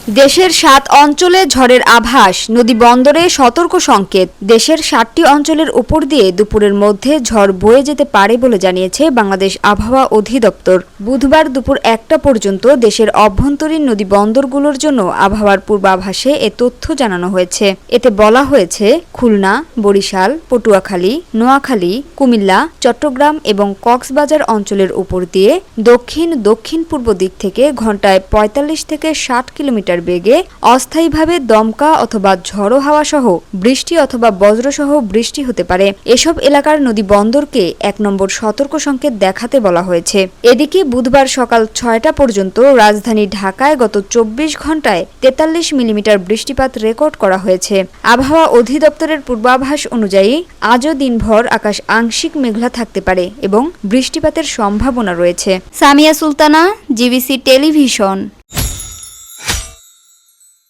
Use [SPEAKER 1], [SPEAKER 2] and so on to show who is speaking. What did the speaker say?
[SPEAKER 1] দেশের ৭ অঞ্চলে ঝড়ের আভাস, নদী বন্দরে সতর্ক সংকেত। দেশের ৭টি অঞ্চলের উপর দিয়ে দুপুরের মধ্যে ঝড় বয়ে যেতে পারে বলে জানিয়েছে বাংলাদেশ আবহাওয়া অধিদপ্তর। বুধবার দুপুর ১টা পর্যন্ত দেশের অভ্যন্তরীণ নদী বন্দরগুলোর জন্য আবহাওয়ার পূর্বাভাসে এ তথ্য জানানো হয়েছে। এতে বলা হয়েছে, খুলনা, বরিশাল, পটুয়াখালী, নোয়াখালী, কুমিল্লা, চট্টগ্রাম এবং কক্সবাজার অঞ্চলের উপর দিয়ে দক্ষিণ পূর্ব দিক থেকে ঘন্টায় ৪৫ থেকে ৬০ কিলোমিটার বেগে অস্থায়ীভাবে দমকা অথবা ঝড়ো হাওয়া সহ বৃষ্টি অথবা বজ্রসহ বৃষ্টি হতে পারে। এসব এলাকার নদী বন্দরকে ১ নম্বর সতর্ক সংকেত দেখাতে বলা হয়েছে। এদিকে বুধবার সকাল ৬টা পর্যন্ত রাজধানী ঢাকায় গত ২৪ ঘন্টায় ৪৩ মিলিমিটার বৃষ্টিপাত রেকর্ড করা হয়েছে। আবহাওয়া অধিদপ্তরের পূর্বাভাস অনুযায়ী আজও দিনভর আকাশ আংশিক মেঘলা থাকতে পারে এবং বৃষ্টিপাতের সম্ভাবনা রয়েছে। Samia Sultana, GBC television.